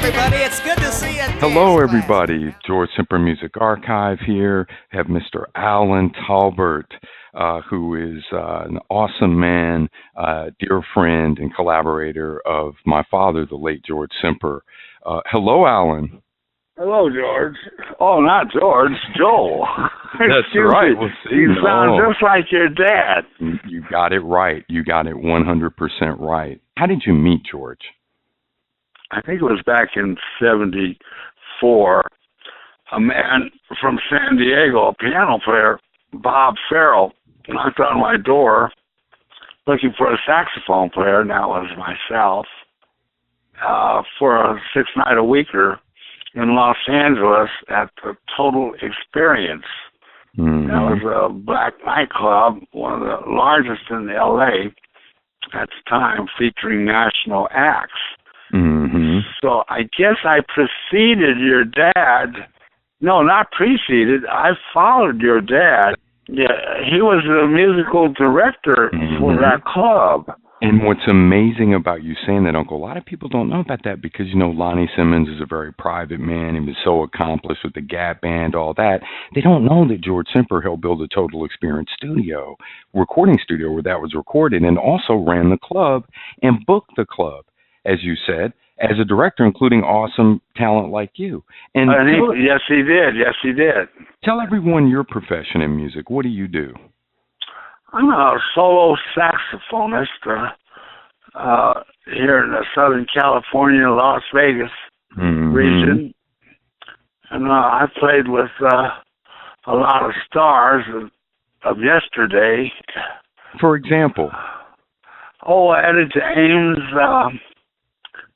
everybody. It's good to see you. Hello, everybody. George Semper Music Archive here. Have Mr. Allan Talbert, who is an awesome man, dear friend and collaborator of my father, the late George Semper. Hello, Allan. Hello, George. Oh, not George, Joel. That's right. Well, see, you sound just like your dad. You got it right. You got it 100% right. How did you meet George? I think it was back in '74. A man from San Diego, a piano player, Bob Farrell, knocked on my door looking for a saxophone player, and that was myself, for a 6-night-a-weeker in Los Angeles at the Total Experience. Mm-hmm. That was a black nightclub, one of the largest in L.A. at the time, featuring national acts. Mm-hmm. So I guess I preceded your dad. No, not preceded. I followed your dad. Yeah, he was the musical director for that club. And what's amazing about you saying that, Uncle, a lot of people don't know about that because, you know, Lonnie Simmons is a very private man. He was so accomplished with the Gap Band, all that. They don't know that George Semper helped build a Total Experience studio, recording studio where that was recorded, and also ran the club and booked the club, as you said, as a director, including awesome talent like you. And yes, he did. Yes, he did. Tell everyone your profession in music. What do you do? I'm a solo saxophonist here in the Southern California, Las Vegas region. And I played with a lot of stars of yesterday. For example? Etta James,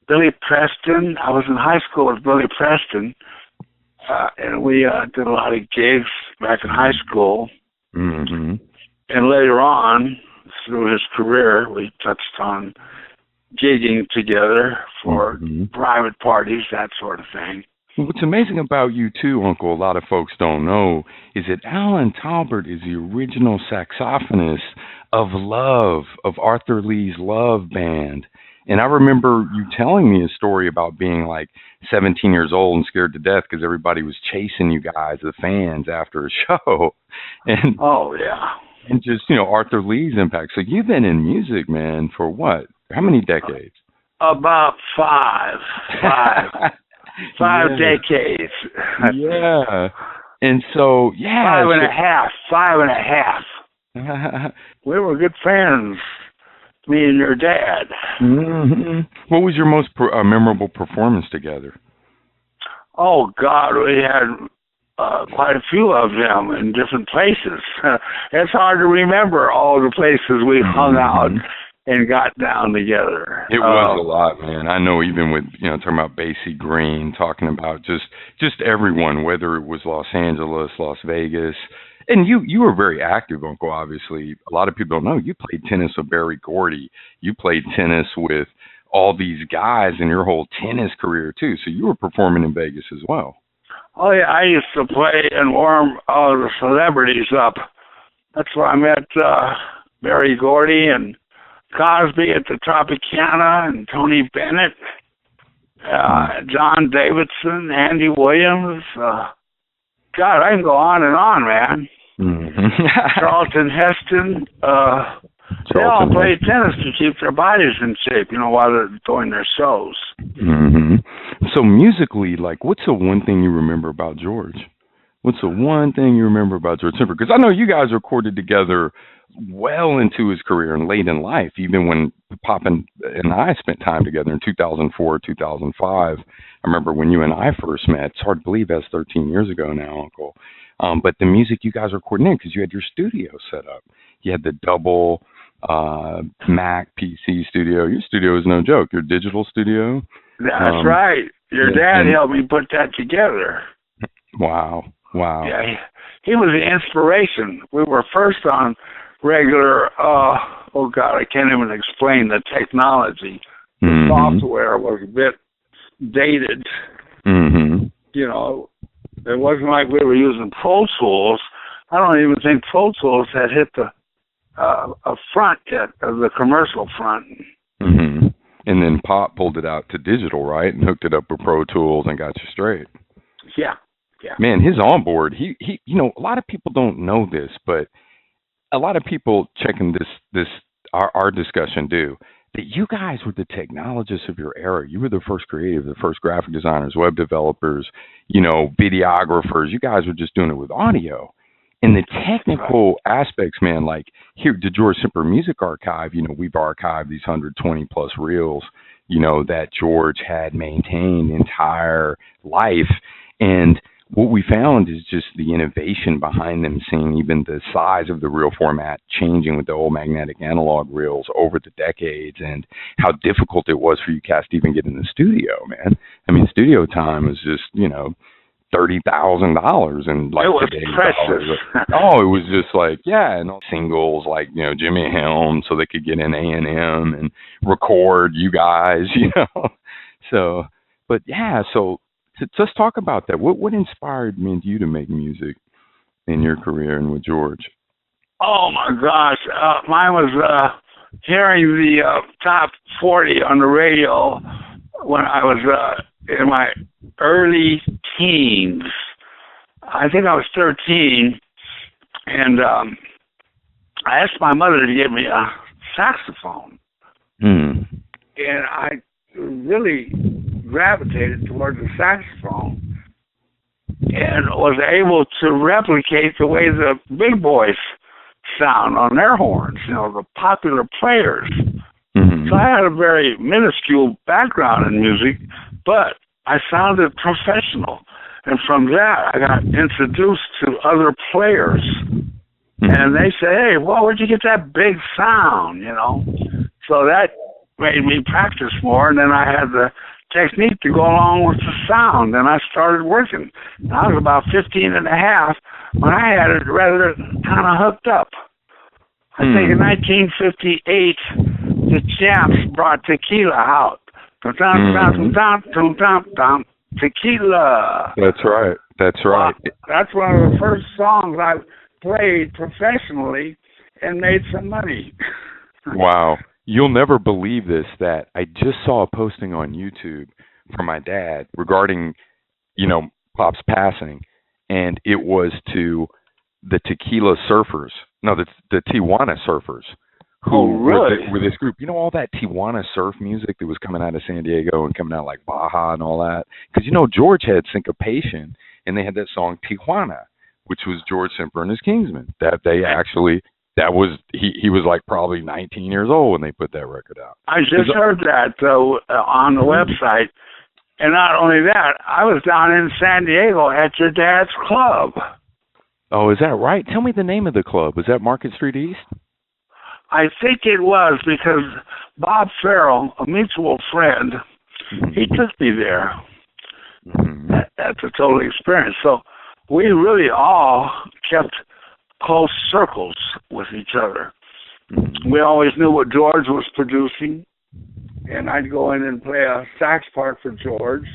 Billy Preston. I was in high school with Billy Preston, and we did a lot of gigs back in high school. Mm-hmm. And later on, through his career, we touched on gigging together for private parties, that sort of thing. What's amazing about you, too, Uncle, a lot of folks don't know, is that Allan Talbert is the original saxophonist of Love, of Arthur Lee's Love Band. And I remember you telling me a story about being like 17 years old and scared to death because everybody was chasing you guys, the fans, after a show. And oh, yeah. And just, you know, Arthur Lee's impact. So you've been in music, man, for what? How many decades? About five decades. Yeah. And so, yeah. Five and a half. We were good friends, me and your dad. Mm-hmm. What was your most memorable performance together? Oh, God, we had quite a few of them in different places. It's hard to remember all the places we hung out and got down together. It was a lot, man. I know, even with, you know, talking about Basie Green, talking about just everyone, whether it was Los Angeles, Las Vegas. And you were very active, Uncle, obviously. A lot of people don't know. You played tennis with Barry Gordy. You played tennis with all these guys in your whole tennis career, too. So you were performing in Vegas as well. Oh, yeah, I used to play and warm all the celebrities up. That's where I met Barry Gordy and Cosby at the Tropicana and Tony Bennett, John Davidson, Andy Williams. God, I can go on and on, man. Charlton Heston. They all play tennis to keep their bodies in shape, you know, while they're doing their shows. So musically, like, what's the one thing you remember about George? What's the one thing you remember about George Semper? Because I know you guys recorded together well into his career and late in life, even when Pop and I spent time together in 2004, 2005. I remember when you and I first met. It's hard to believe that's 13 years ago now, Uncle. But the music you guys recorded in, because you had your studio set up. You had the double Mac PC studio. Your studio is no joke. Your digital studio. That's right. Your dad helped me put that together. Wow. Yeah, he was the inspiration. We were first on regular, oh God, I can't even explain the technology. The software was a bit dated. You know, it wasn't like we were using Pro Tools. I don't even think Pro Tools had hit the a front yet, the commercial front. And then Pop pulled it out to digital, right, and hooked it up with Pro Tools and got you straight. Yeah, yeah. Man, his onboard, he, you know, a lot of people don't know this, but a lot of people checking our discussion do. That you guys were the technologists of your era. You were the first creative, the first graphic designers, web developers, you know, videographers. You guys were just doing it with audio. And the technical aspects, man, like here, the George Semper Music Archive, you know, we've archived these 120 plus reels, you know, that George had maintained entire life. And what we found is just the innovation behind them, seeing even the size of the reel format changing with the old magnetic analog reels over the decades, and how difficult it was for you cats to even get in the studio, man. I mean, studio time was just, you know, $30,000 and like it was today's precious. Oh, it was just like, yeah, and singles like, you know, Jimmy Helm, so they could get in A&M and record you guys, you know. So, but yeah, so let's talk about that. What inspired you to make music in your career and with George? Oh my gosh, mine was hearing the top 40 on the radio when I was in my early teens. I think I was 13, and I asked my mother to get me a saxophone. Mm. And I really gravitated towards the saxophone and was able to replicate the way the big boys sound on their horns, you know, the popular players. Mm-hmm. So I had a very minuscule background in music, but I sounded professional. And from that, I got introduced to other players. Mm-hmm. And they say, hey, well, where'd you get that big sound, you know? So that made me practice more, and then I had the technique to go along with the sound, and I started working. And I was about 15 and a half when I had it rather kind of hooked up. I think in 1958, the Champs brought tequila out. Tequila. That's right. That's right. That's one of the first songs I played professionally and made some money. Wow. You'll never believe this, that I just saw a posting on YouTube from my dad regarding, you know, Pop's passing, and it was to the Tequila Surfers. No, the Tijuana Surfers. Who were this group. You know, all that Tijuana surf music that was coming out of San Diego and coming out like Baja and all that? Because, you know, George had Syncopation, and they had that song Tijuana, which was George Semper and his Kingsmen. That they actually... That was he was like probably 19 years old when they put that record out. I just heard that though on the website, and not only that, I was down in San Diego at your dad's club. Oh, is that right? Tell me the name of the club. Was that Market Street East? I think it was, because Bob Farrell, a mutual friend, he took me there. Mm-hmm. That's a total experience. So we really all kept close circles with each other. We always knew what George was producing, and I'd go in and play a sax part for George.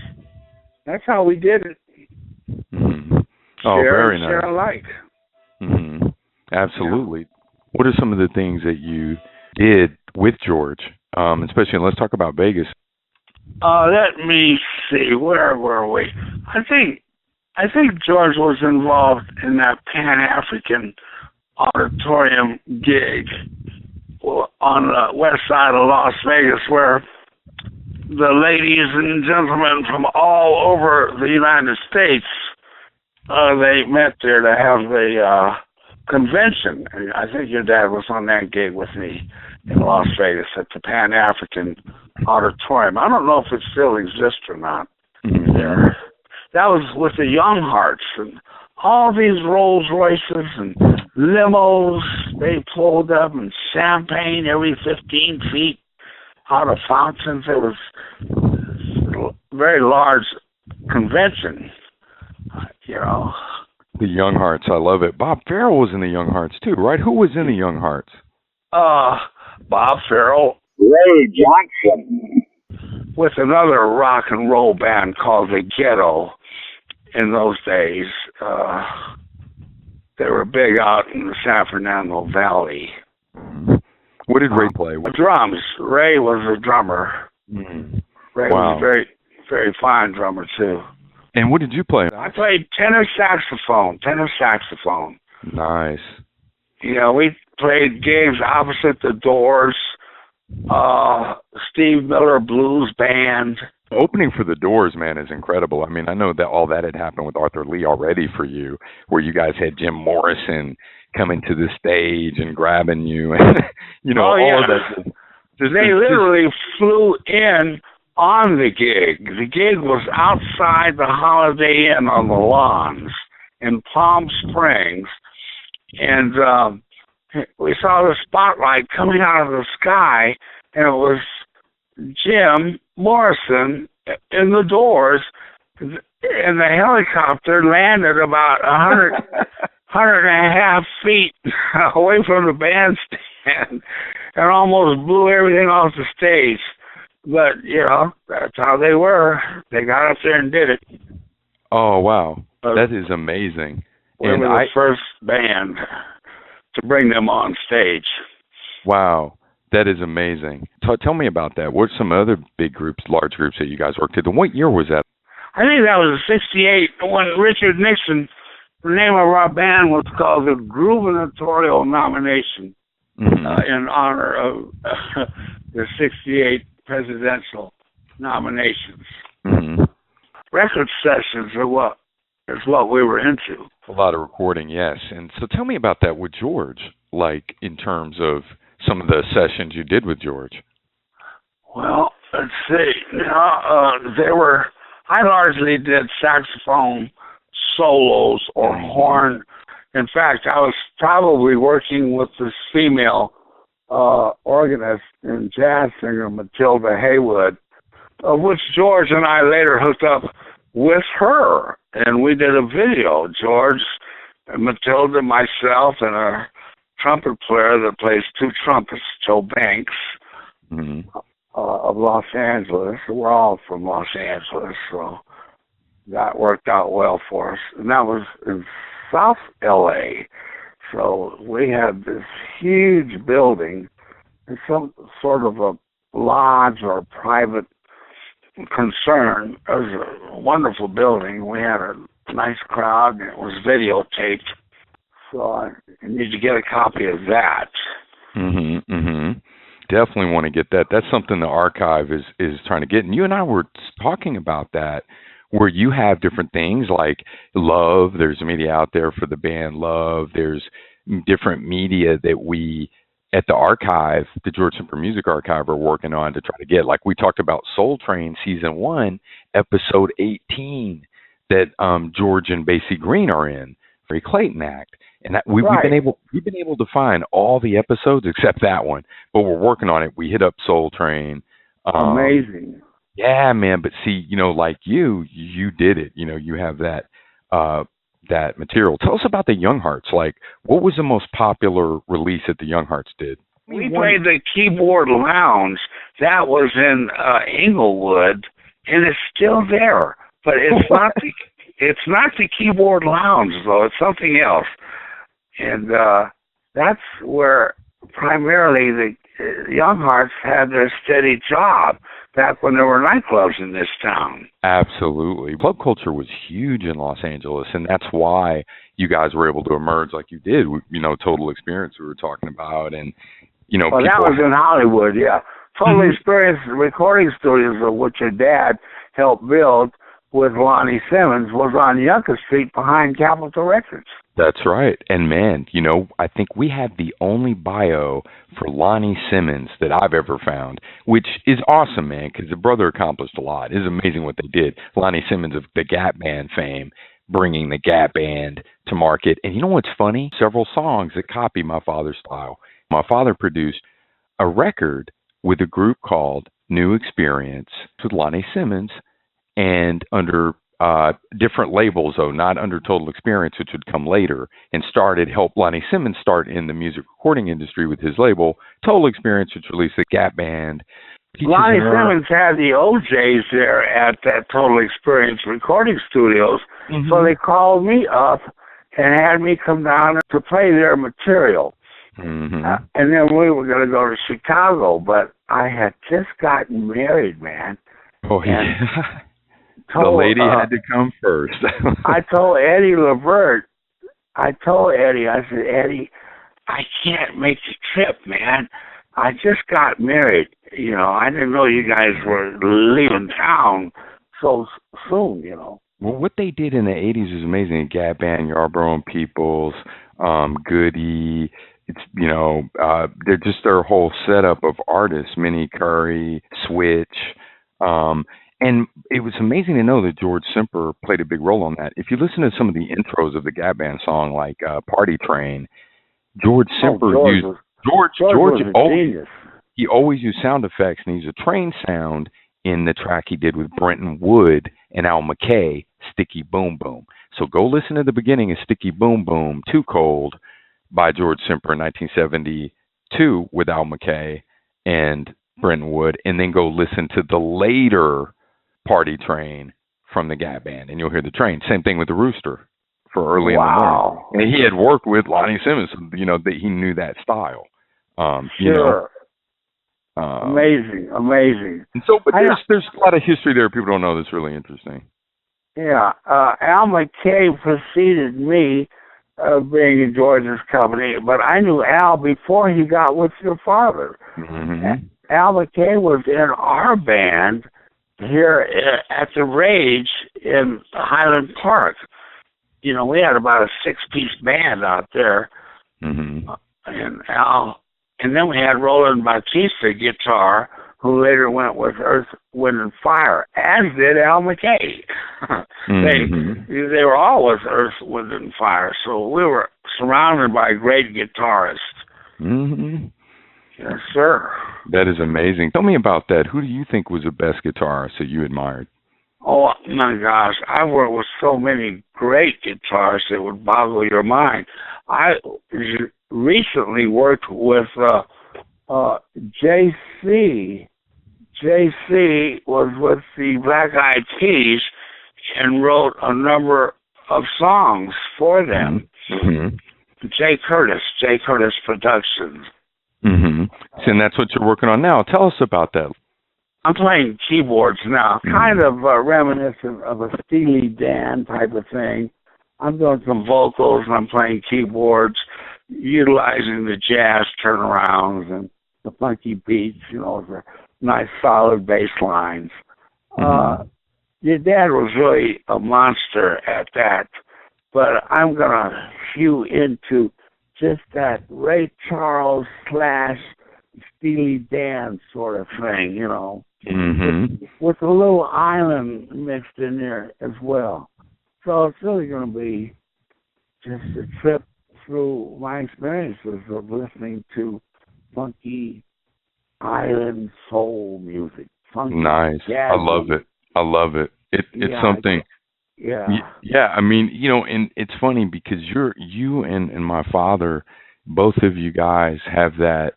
That's how we did it. Mm-hmm. Oh, very nice. Share alike. Mm-hmm. Absolutely. Yeah. What are some of the things that you did with George, especially, let's talk about Vegas? Let me see. Where were we? I think George was involved in that Pan-African auditorium gig on the west side of Las Vegas, where the ladies and gentlemen from all over the United States, they met there to have the convention. I think your dad was on that gig with me in Las Vegas at the Pan-African auditorium. I don't know if it still exists or not there. That was with the Young Hearts and all these Rolls Royces and limos they pulled up, and champagne every 15 feet out of fountains. It was a very large convention, you know. The Young Hearts, I love it. Bob Farrell was in the Young Hearts too, right? Who was in the Young Hearts? Bob Farrell, Ray Johnson, with another rock and roll band called the Ghetto. In those days, they were big out in the San Fernando Valley. What did Ray play? Drums. Ray was a drummer. Mm. Ray was Wow. a very, very fine drummer, too. And what did you play? I played tenor saxophone. Nice. You know, we played gigs opposite the Doors, Steve Miller Blues Band. Opening for the Doors, man, is incredible. I mean, I know that all that had happened with Arthur Lee already for you, where you guys had Jim Morrison coming to the stage and grabbing you, and all of that. They literally flew in on the gig. The gig was outside the Holiday Inn on the lawns in Palm Springs, and we saw the spotlight coming out of the sky, and it was Jim Morrison in the Doors, and the helicopter landed about 100.5 feet away from the bandstand and almost blew everything off the stage. But, that's how they were. They got up there and did it. Oh, wow. That is amazing. We were the first band to bring them on stage. Wow. That is amazing. Tell me about that. What are some other big groups, large groups that you guys worked with? And what year was that? I think that was '68 when Richard Nixon, the name of our band was called the Gubernatorial Nomination, in honor of the '68 presidential nominations. Mm-hmm. Record sessions is what we were into. A lot of recording, yes. And so tell me about that with George, like in terms of some of the sessions you did with George. Well, let's see. I largely did saxophone solos or horn. In fact, I was probably working with this female organist and jazz singer, Matilda Haywood, of which George and I later hooked up with her, and we did a video. George, Matilda, myself, and a trumpet player that plays two trumpets, Joe Banks, of Los Angeles. We're all from Los Angeles, so that worked out well for us. And that was in South L.A., so we had this huge building, and some sort of a lodge or private concern. It was a wonderful building. We had a nice crowd, and it was videotaped. So I need to get a copy of that. Definitely want to get that. That's something the archive is trying to get. And you and I were talking about that, where you have different things like Love. There's media out there for the band Love. There's different media that we at the archive, the George Semper Music Archive, are working on to try to get. Like we talked about Soul Train Season 1, Episode 18, that George and Basie Green are in, Free Clayton Act. And that we've been able to find all the episodes except that one, but we're working on it. We hit up Soul Train. Amazing. Yeah, man. But see, like you did it. You have that that material. Tell us about the Young Hearts. Like, what was the most popular release that the Young Hearts did? We played the Keyboard Lounge. That was in Inglewood, and it's still there. But it's not the Keyboard Lounge though. It's something else. And that's where primarily the Young Hearts had their steady job back when there were nightclubs in this town. Absolutely. Club culture was huge in Los Angeles, and that's why you guys were able to emerge like you did. Total Experience we were talking about, and well, that was in Hollywood, yeah. Total Experience recording studios, of which your dad helped build with Lonnie Simmons, was on Yucca Street behind Capitol Records. That's right. And man, I think we have the only bio for Lonnie Simmons that I've ever found, which is awesome, man, because the brother accomplished a lot. It's amazing what they did. Lonnie Simmons of the Gap Band fame, bringing the Gap Band to market. And you know what's funny? Several songs that copy my father's style. My father produced a record with a group called New Experience with Lonnie Simmons, and under different labels, though, not under Total Experience, which would come later, and helped Lonnie Simmons start in the music recording industry with his label, Total Experience, which released the Gap Band. Lonnie Simmons had the OJs there at that Total Experience recording studios, so they called me up and had me come down to play their material. Mm-hmm. And then we were going to go to Chicago, but I had just gotten married, man. Oh, yeah. The lady had to come first. I told Eddie Levert, I said, Eddie, I can't make the trip, man. I just got married. I didn't know you guys were leaving town so soon, Well, what they did in the 80s was amazing. Gap Band, Yarborough and Peoples, Goody. It's, they're just their whole setup of artists, Minnie Curry, Switch. And it was amazing to know that George Semper played a big role on that. If you listen to some of the intros of the Gap Band song, like Party Train, George Semper George genius. He always used sound effects, and he used a train sound in the track he did with Brenton Wood and Al McKay, Sticky Boom Boom. So go listen to the beginning of Sticky Boom Boom, Too Cold, by George Semper in 1972 with Al McKay and Brenton Wood, and then go listen to the later Party Train from the Gap Band, and you'll hear the train. Same thing with the Rooster for early in the morning. And he had worked with Lonnie Simmons, that he knew that style. Sure. Amazing. And so, but there's a lot of history there people don't know that's really interesting. Yeah. Al McKay preceded me, being in George's company, but I knew Al before he got with your father. Mm-hmm. Al McKay was in our band here at the Rage in Highland Park. We had about a 6-piece band out there. Mm-hmm. And Al, and then we had Roland Bautista guitar, who later went with Earth, Wind and Fire, as did Al McKay. Mm-hmm. They were always Earth, Wind and Fire, so we were surrounded by great guitarists. Mm-hmm. Yes, sir. That is amazing. Tell me about that. Who do you think was the best guitarist that you admired? Oh, my gosh. I worked with so many great guitarists it would boggle your mind. I recently worked with J.C. J.C. was with the Black Eyed Peas and wrote a number of songs for them. Mm-hmm. J. Curtis Productions. Mm-hmm. And that's what you're working on now. Tell us about that. I'm playing keyboards now, kind of reminiscent of a Steely Dan type of thing. I'm doing some vocals, and I'm playing keyboards, utilizing the jazz turnarounds and the funky beats, the nice solid bass lines. Mm-hmm. Your dad was really a monster at that, but I'm going to hew into just that Ray Charles / Steely Dan sort of thing, Mm-hmm. with a little island mixed in there as well. So it's really going to be just a trip through my experiences of listening to funky island soul music. Nice. Jazz. I love it. It's something. Yeah. Yeah. I mean, and it's funny because you and my father, both of you guys have that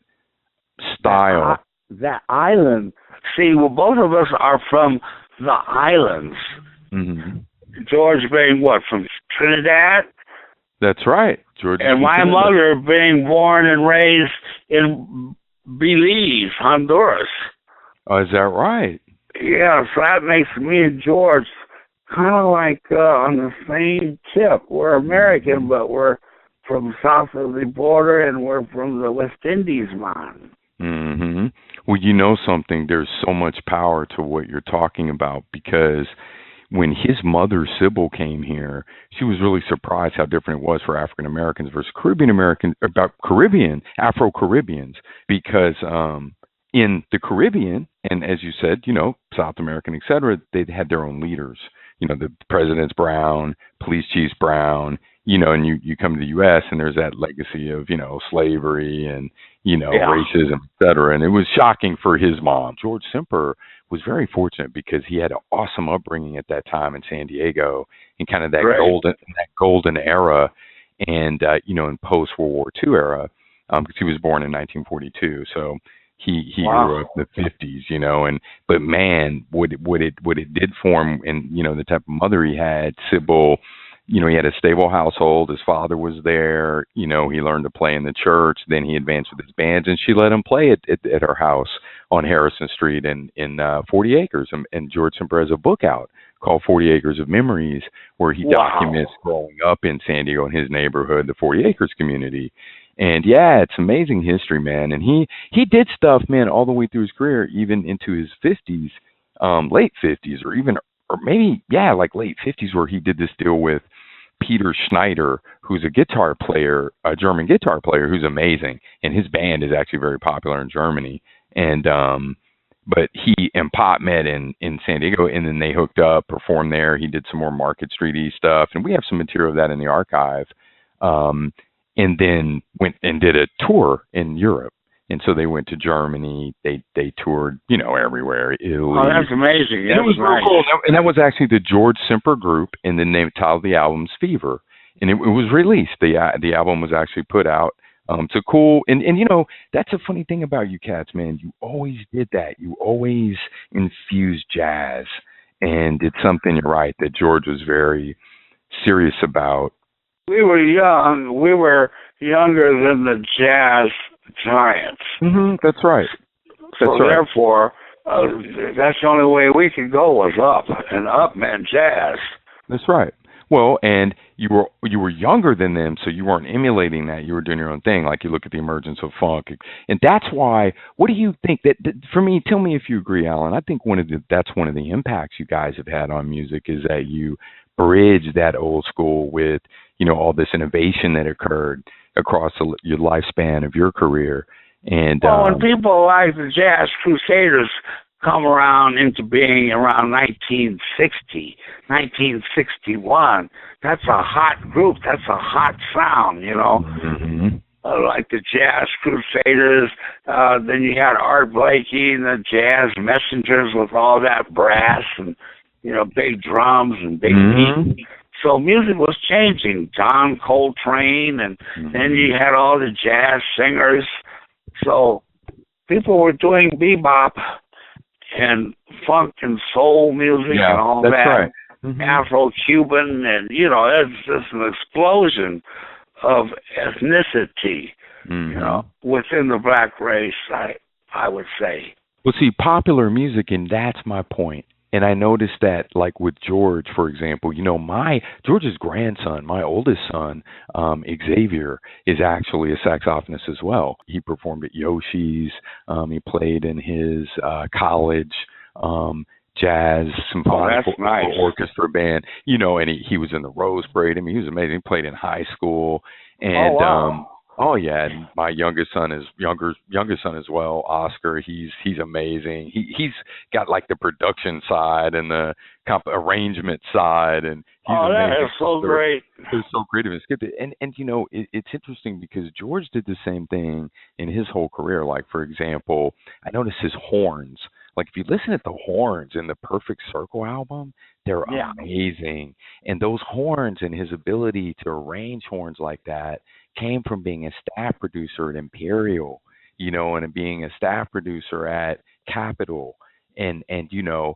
style. That island. See, well, both of us are from the islands. Mm-hmm. George being what, from Trinidad? That's right, George. And my mother being born and raised in Belize, Honduras. Oh, is that right? Yeah, so that makes me and George kind of like on the same tip. We're American, but we're from south of the border, and we're from the West Indies, man. Mm-hmm. Well, you know something, there's so much power to what you're talking about, because when his mother, Sybil, came here, she was really surprised how different it was for African Americans versus Afro-Caribbeans, because in the Caribbean, and as you said, South American, et cetera, they had their own leaders. The President's Brown, Police Chief's Brown, and you come to the U.S. and there's that legacy of, slavery and, racism, et cetera. And it was shocking for his mom. George Semper was very fortunate because he had an awesome upbringing at that time in San Diego, and kind of that golden era, and, in post-World War II era, because he was born in 1942. So he grew up in the 50s, but man, what it did for him, and, the type of mother he had, Sybil, he had a stable household. His father was there. He learned to play in the church. Then he advanced with his bands, and she let him play at her house on Harrison Street in 40 Acres. And George Semper has a book out called 40 Acres of Memories, where he documents growing up in San Diego in his neighborhood, the 40 Acres community. And yeah, it's amazing history, man. And he did stuff, man, all the way through his career, even into his 50s, late 50s, or maybe, yeah, like late 50s, where he did this deal with Peter Schneider, who's a guitar player, a German guitar player who's amazing. And his band is actually very popular in Germany. And, but he and Pop met in San Diego, and then they hooked up, performed there. He did some more Market Street-y stuff, and we have some material of that in the archive. And then went and did a tour in Europe. And so they went to Germany. They toured, everywhere. Italy. Oh, that's amazing. It was real cool. And that was actually the George Semper Group, and the title of the album's Fever. And it was released. The album was actually put out. So cool. And that's a funny thing about you cats, man. You always did that. You always infused jazz. And it's something, you're right, that George was very serious about. We were young. We were younger than the jazz giants. Mm-hmm, that's right. Therefore, that's the only way we could go was up, and up meant jazz. That's right. Well, and you were younger than them, so you weren't emulating that. You were doing your own thing. Like, you look at the emergence of funk, and that's why. What do you think that for me? Tell me if you agree, Allan. I think that's one of the impacts you guys have had on music is that you bridge that old school with all this innovation that occurred across your lifespan of your career. And when people like the Jazz Crusaders come around into being around 1960, 1961, that's a hot group. That's a hot sound, Mm-hmm. Like the Jazz Crusaders. Then you had Art Blakey and the Jazz Messengers with all that brass and, big drums and big beats. So music was changing. John Coltrane, and then you had all the jazz singers. So people were doing bebop and funk and soul music and all that. Right. Mm-hmm. Afro-Cuban, and, it's just an explosion of ethnicity, within the black race, I would say. Well, see, popular music, and that's my point. And I noticed that, like with George, for example, George's grandson, my oldest son, Xavier, is actually a saxophonist as well. He performed at Yoshi's. He played in his college jazz symphonic orchestra band. And he was in the Rose Parade. I mean, he was amazing. He played in high school. And and my youngest son as well, Oscar. He's amazing. He's got like the production side and the arrangement side, and he's amazing. That is so great. It's so creative and skipped it. And it's interesting because George did the same thing in his whole career. Like, for example, I noticed his horns. Like, if you listen to the horns in the Perfect Circle album, they're amazing. And those horns and his ability to arrange horns like that came from being a staff producer at Imperial, and being a staff producer at Capitol, and the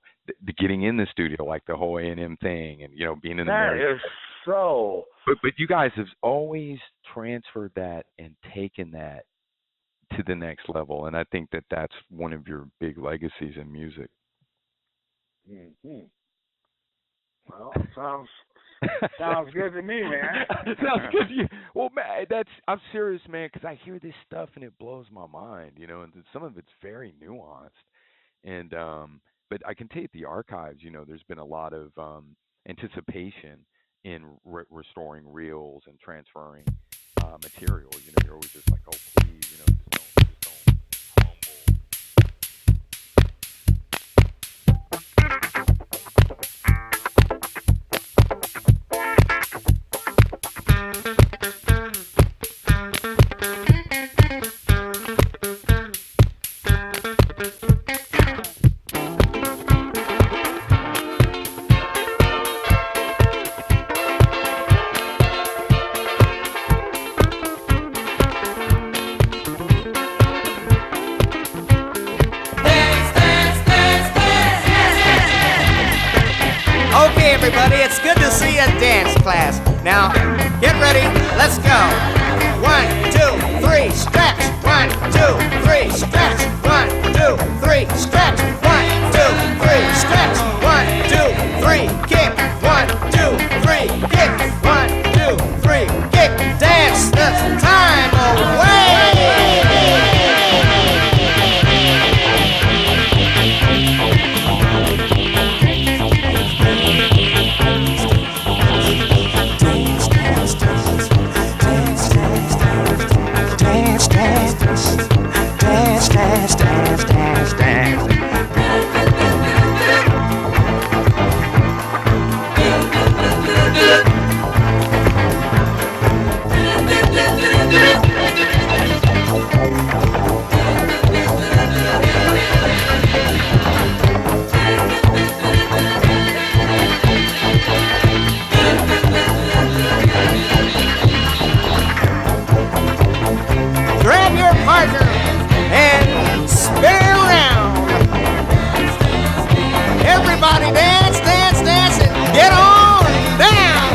getting in the studio, like the whole A&M thing, and being in the that is so. But you guys have always transferred that and taken that to the next level, and I think that that's one of your big legacies in music. Mm-hmm. Well, sounds good to me, man. Sounds good to you. Well, man, I'm serious, man, because I hear this stuff and it blows my mind, and some of it's very nuanced. And but I can tell you at the archives, there's been a lot of anticipation in restoring reels and transferring material. You're always just like, oh, please, just don't let's go. 1, 2, 3, stretch. 1, 2, 3, stretch. 1, 2, 3, stretch. 1, 2, 3, stretch. 1, 2, 3, kick. 1, 2, 3, kick. 1, 2, 3, kick. Dance the time away. Grab your partner and spin around. Everybody dance, dance, dance, and get on down.